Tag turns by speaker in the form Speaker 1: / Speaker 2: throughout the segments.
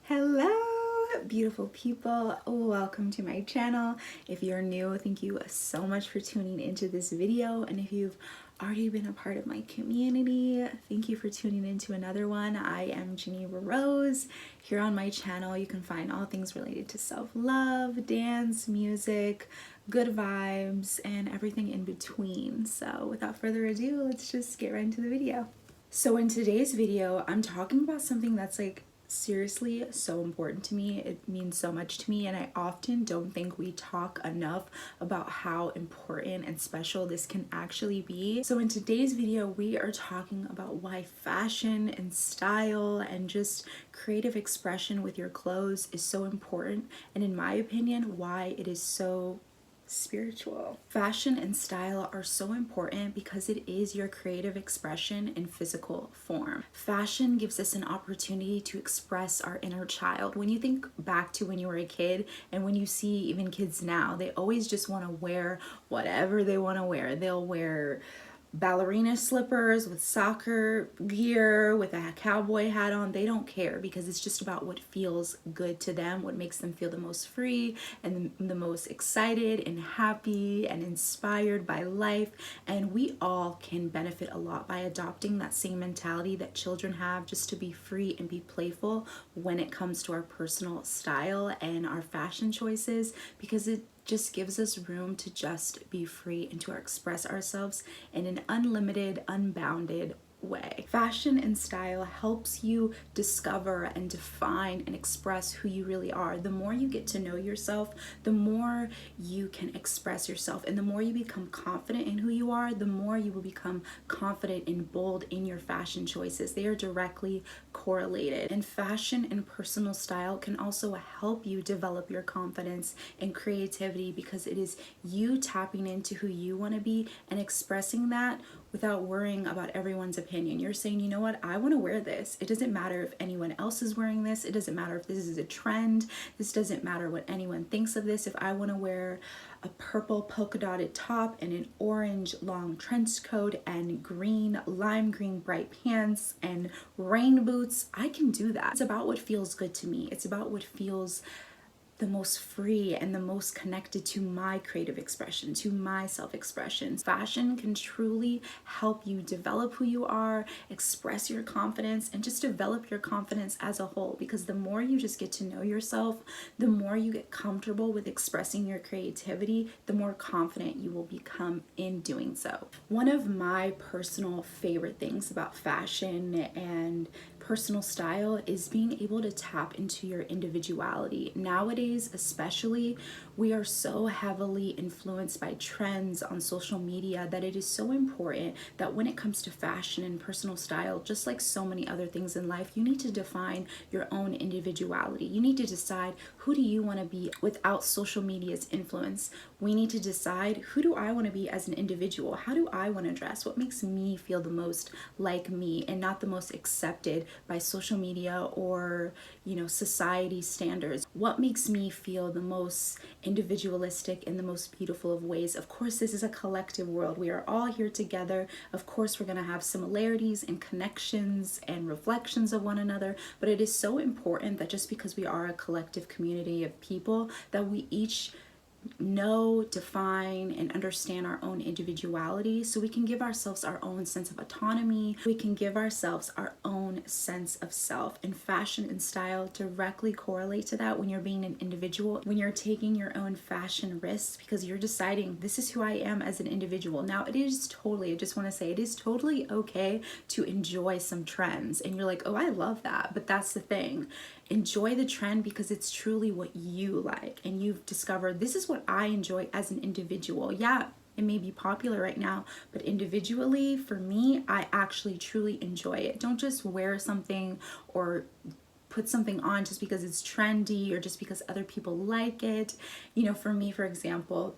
Speaker 1: Hello, beautiful people. Welcome to my channel. If you're new, thank you so much for tuning into this video. And if you've already been a part of my community, thank you for tuning into another one. I am Geneva Rose. Here on my channel, you can find all things related to self-love, dance, music, good vibes, and everything in between. So without further ado, let's just get right into the video. So in today's video, I'm talking about something that's seriously so important to me. It means so much to me, and I often don't think we talk enough about how important and special this can actually be. So in today's video, we are talking about why fashion and style and just creative expression with your clothes is so important, and in my opinion, why it is so spiritual. Fashion and style are so important because it is your creative expression in physical form. Fashion gives us an opportunity to express our inner child. When you think back to when you were a kid, and when you see even kids now, they always just want to wear whatever they want to wear. They'll wear ballerina slippers with soccer gear, with a cowboy hat on. They don't care, because it's just about what feels good to them, what makes them feel the most free and the most excited and happy and inspired by life. And we all can benefit a lot by adopting that same mentality that children have, just to be free and be playful when it comes to our personal style and our fashion choices, because it just gives us room to just be free and to express ourselves in an unlimited, unbounded way. Fashion and style helps you discover and define and express who you really are. The more you get to know yourself, the more you can express yourself, and the more you become confident in who you are, the more you will become confident and bold in your fashion choices. They are directly correlated. And fashion and personal style can also help you develop your confidence and creativity, because it is you tapping into who you want to be and expressing that without worrying about everyone's opinion. You're saying, you know what, I want to wear this. It doesn't matter if anyone else is wearing this. It doesn't matter if this is a trend. This doesn't matter what anyone thinks of this. If I want to wear a purple polka dotted top and an orange long trench coat and green, lime green bright pants and rain boots, I can do that. It's about what feels good to me. It's about what feels the most free and the most connected to my creative expression, to my self-expression. Fashion can truly help you develop who you are, express your confidence, and just develop your confidence as a whole, because the more you just get to know yourself, the more you get comfortable with expressing your creativity, the more confident you will become in doing so. One of my personal favorite things about fashion and personal style is being able to tap into your individuality. Nowadays, especially, we are so heavily influenced by trends on social media that it is so important that when it comes to fashion and personal style, just like so many other things in life, you need to define your own individuality. You need to decide, who do you want to be without social media's influence? We need to decide, who do I want to be as an individual? How do I want to dress? What makes me feel the most like me and not the most accepted by social media or, society standards? What makes me feel the most individualistic in the most beautiful of ways? Of course, this is a collective world. We are all here together. Of course, we're going to have similarities and connections and reflections of one another, but it is so important that just because we are a collective community of people, that we each know, define, and understand our own individuality, so we can give ourselves our own sense of autonomy. We can give ourselves our own sense of self, and fashion and style directly correlate to that. When you're being an individual, when you're taking your own fashion risks, because you're deciding, this is who I am as an individual. Now, it is totally, I just want to say, it is totally okay to enjoy some trends, and you're like, oh, I love that. But that's the thing, enjoy the trend because it's truly what you like, and you've discovered, this is what I enjoy as an individual. Yeah, it may be popular right now, but individually, for me, I actually truly enjoy it. Don't just wear something or put something on just because it's trendy or just because other people like it. For me, for example,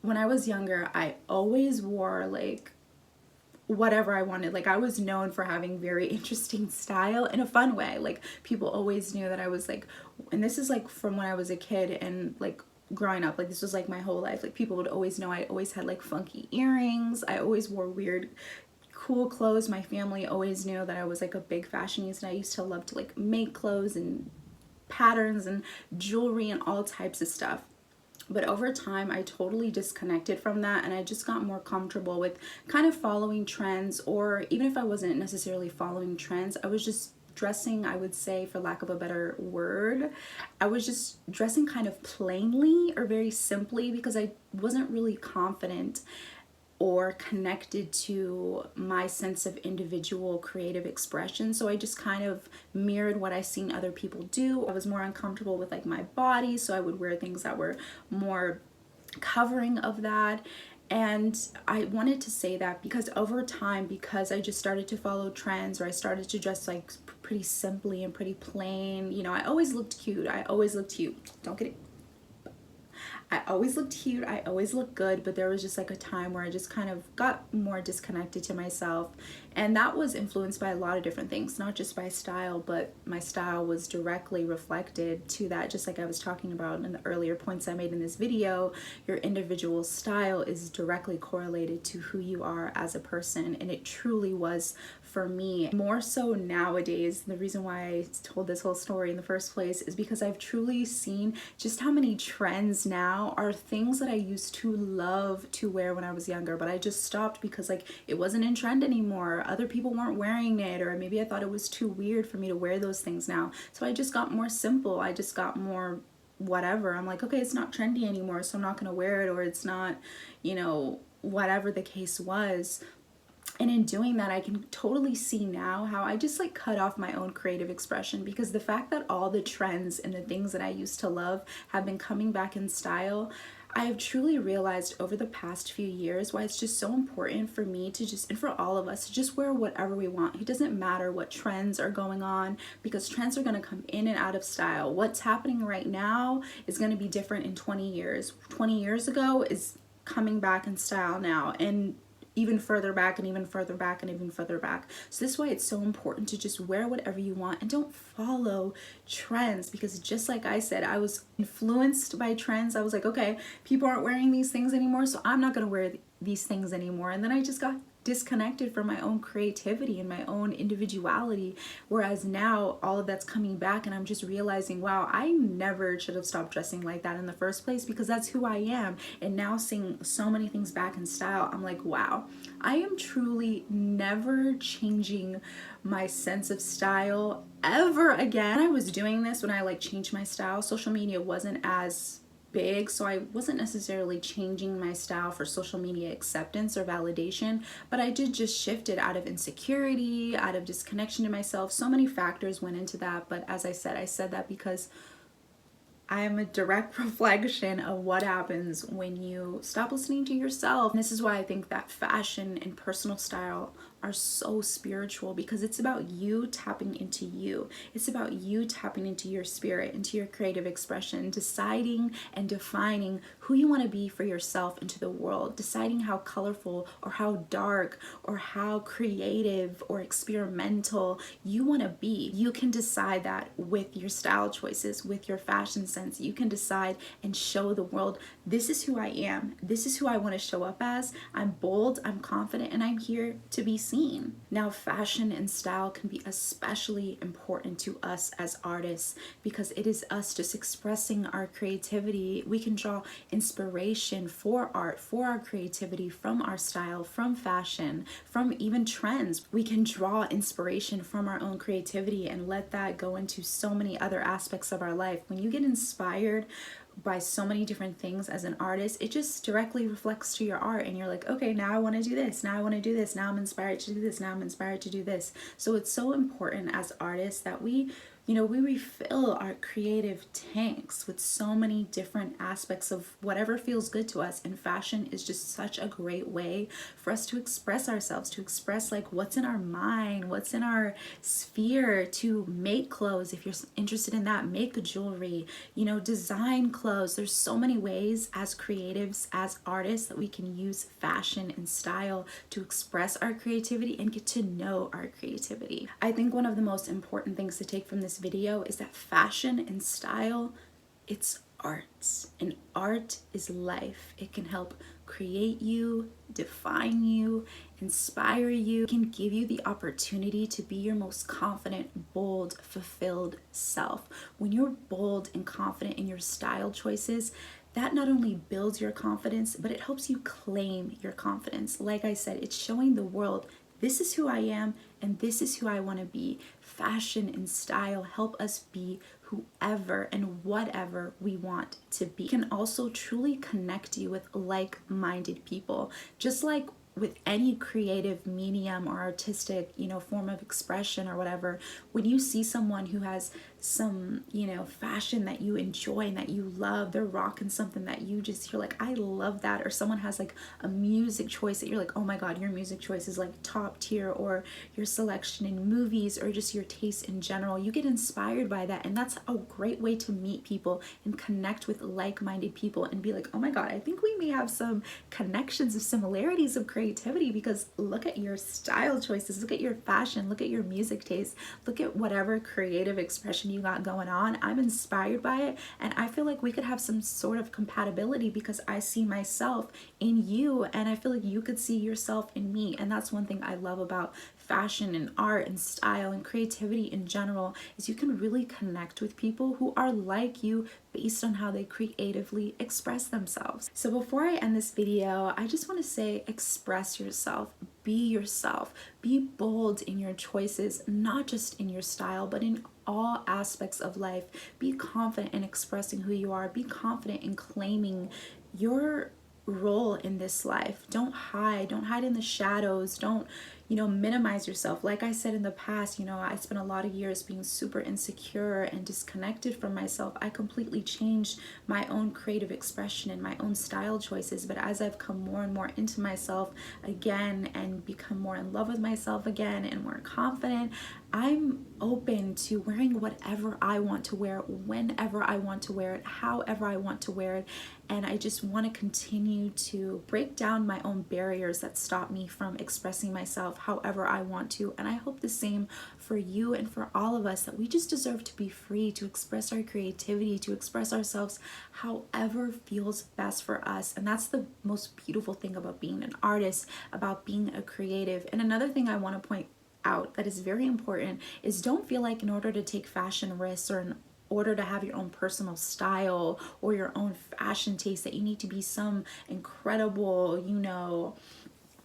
Speaker 1: when I was younger, I always wore whatever I wanted. I was known for having very interesting style in a fun way. People always knew that I was and this is from when I was a kid and growing up, this was my whole life. People would always know I always had funky earrings. I always wore weird cool clothes. My family always knew that I was a big fashionista, and I used to love to make clothes and patterns and jewelry and all types of stuff. But over time, I totally disconnected from that, and I just got more comfortable with kind of following trends, or even if I wasn't necessarily following trends, I was just dressing, I would say, for lack of a better word, I was just dressing kind of plainly or very simply because I wasn't really confident or connected to my sense of individual creative expression. So I just kind of mirrored what I seen other people do. I was more uncomfortable with like my body, so I would wear things that were more covering of that. And I wanted to say that because over time, because I just started to follow trends, or I started to dress like pretty simply and pretty plain, you know, I always looked cute. I always looked cute. Don't get it. I always looked cute, I always looked good, but there was just like a time where I just kind of got more disconnected to myself. And that was influenced by a lot of different things, not just by style, but my style was directly reflected to that. Just like I was talking about in the earlier points I made in this video, your individual style is directly correlated to who you are as a person. And it truly was for me, more so nowadays. The reason why I told this whole story in the first place is because I've truly seen just how many trends now are things that I used to love to wear when I was younger, but I just stopped because like it wasn't in trend anymore. Other people weren't wearing it, or maybe I thought it was too weird for me to wear those things now. So I just got more simple. I just got more whatever. I'm like, okay, it's not trendy anymore, so I'm not gonna wear it, or it's not, you know, whatever the case was. And in doing that, I can totally see now how I just like cut off my own creative expression, because the fact that all the trends and the things that I used to love have been coming back in style, I have truly realized over the past few years why it's just so important for me to just, and for all of us, to just wear whatever we want. It doesn't matter what trends are going on, because trends are going to come in and out of style. What's happening right now is going to be different in 20 years. 20 years ago is coming back in style now, and even further back and even further back and even further back. So this is why it's so important to just wear whatever you want and don't follow trends, because just like I said, I was influenced by trends. I was like, okay, people aren't wearing these things anymore, so I'm not going to wear these things anymore. And then I just got disconnected from my own creativity and my own individuality, whereas now all of that's coming back, and I'm just realizing, wow, I never should have stopped dressing like that in the first place, because that's who I am. And now seeing so many things back in style, I'm like, wow, I am truly never changing my sense of style ever again. I was doing this when I like changed my style. Social media wasn't as big, so I wasn't necessarily changing my style for social media acceptance or validation, but I did just shift it out of insecurity, out of disconnection to myself. So many factors went into that, but as I said that because I am a direct reflection of what happens when you stop listening to yourself. And this is why I think that fashion and personal style are so spiritual, because it's about you tapping into you. It's about you tapping into your spirit, into your creative expression, deciding and defining who you want to be for yourself into the world, deciding how colorful or how dark or how creative or experimental you want to be. You can decide that with your style choices, with your fashion sense. You can decide and show the world, this is who I am. This is who I want to show up as. I'm bold, I'm confident, and I'm here to be seen. Now, fashion and style can be especially important to us as artists, because it is us just expressing our creativity. We can draw inspiration for art, for our creativity, from our style, from fashion, from even trends. We can draw inspiration from our own creativity and let that go into so many other aspects of our life. When you get inspired by so many different things as an artist, it just directly reflects to your art, and you're like, okay, now I want to do this, now I want to do this, now I'm inspired to do this, now I'm inspired to do this. So it's so important as artists that we refill our creative tanks with so many different aspects of whatever feels good to us. And fashion is just such a great way for us to express ourselves, to express like what's in our mind, what's in our sphere, to make clothes. If you're interested in that, make jewelry, design clothes. There's so many ways as creatives, as artists, that we can use fashion and style to express our creativity and get to know our creativity. I think one of the most important things to take from this video is that fashion and style, it's art, and art is life. It can help create you, define you, inspire you, can give you the opportunity to be your most confident, bold, fulfilled self. When you're bold and confident in your style choices, that not only builds your confidence, but it helps you claim your confidence. Like I said, it's showing the world, this is who I am and this is who I want to be. Fashion and style help us be whoever and whatever we want to be. It can also truly connect you with like-minded people. Just like with any creative medium or artistic, form of expression or whatever, when you see someone who has some, fashion that you enjoy and that you love, they're rocking something that you're like, I love that. Or someone has like a music choice that you're like, oh my God, your music choice is like top tier, or your selection in movies, or just your taste in general. You get inspired by that. And that's a great way to meet people and connect with like-minded people and be like, oh my God, I think we may have some connections of similarities of creativity, because look at your style choices, look at your fashion, look at your music taste, look at whatever creative expression you got going on. I'm inspired by it, and I feel like we could have some sort of compatibility because I see myself in you and I feel like you could see yourself in me. And that's one thing I love about fashion and art and style and creativity in general, is you can really connect with people who are like you based on how they creatively express themselves. So before I end this video, I just want to say, express yourself, be yourself, be bold in your choices, not just in your style, but in all aspects of life. Be confident in expressing who you are. Be confident in claiming your role in this life. Don't hide in the shadows. Don't minimize yourself. Like I said in the past, I spent a lot of years being super insecure and disconnected from myself. I completely changed my own creative expression and my own style choices. But as I've come more and more into myself again and become more in love with myself again and more confident, I'm open to wearing whatever I want to wear, whenever I want to wear it, however I want to wear it. And I just want to continue to break down my own barriers that stop me from expressing myself however I want to. And I hope the same for you and for all of us, that we just deserve to be free to express our creativity, to express ourselves however feels best for us. And that's the most beautiful thing about being an artist, about being a creative. And another thing I want to point out that is very important is, don't feel like in order to take fashion risks or in order to have your own personal style or your own fashion taste, that you need to be some incredible,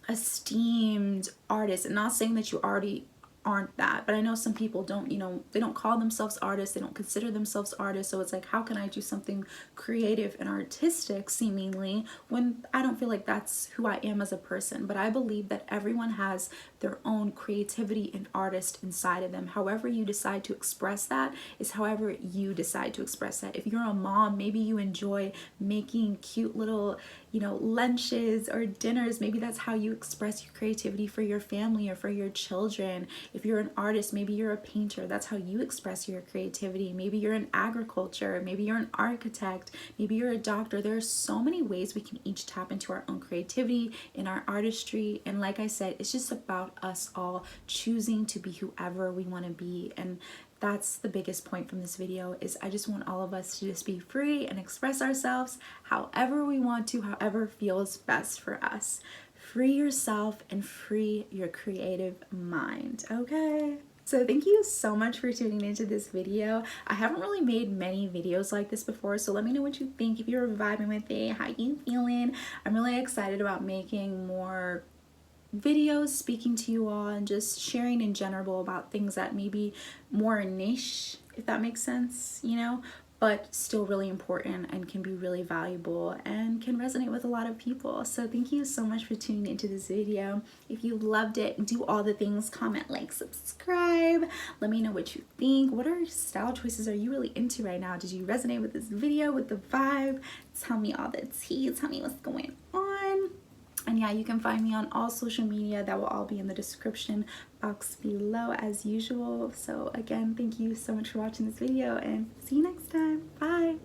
Speaker 1: esteemed artist. And not saying that you already aren't that, but I know some people don't, they don't call themselves artists, they don't consider themselves artists. So it's like, how can I do something creative and artistic seemingly when I don't feel like that's who I am as a person? But I believe that everyone has their own creativity and artist inside of them. However you decide to express that is however you decide to express that. If you're a mom, maybe you enjoy making cute little lunches or dinners. Maybe that's how you express your creativity for your family or for your children. If you're an artist, maybe you're a painter, that's how you express your creativity. Maybe you're in agriculture, maybe you're an architect, maybe you're a doctor. There are so many ways we can each tap into our own creativity in our artistry. And like I said, it's just about us all choosing to be whoever we want to be. And that's the biggest point from this video, is I just want all of us to just be free and express ourselves however we want to, however feels best for us. Free yourself and free your creative mind, okay? So thank you so much for tuning into this video. I haven't really made many videos like this before, so let me know what you think, if you're vibing with it, how you feeling. I'm really excited about making more videos speaking to you all and just sharing in general about things that may be more niche, if that makes sense, but still really important and can be really valuable and can resonate with a lot of people. So thank you so much for tuning into this video. If you loved it, do all the things, comment, like, subscribe. Let me know what you think. What style choices are you really into right now? Did you resonate with this video, with the vibe? Tell me all the tea. Tell me what's going on. And yeah, you can find me on all social media. That will all be in the description box below as usual. So again, thank you so much for watching this video, and see you next time. Bye.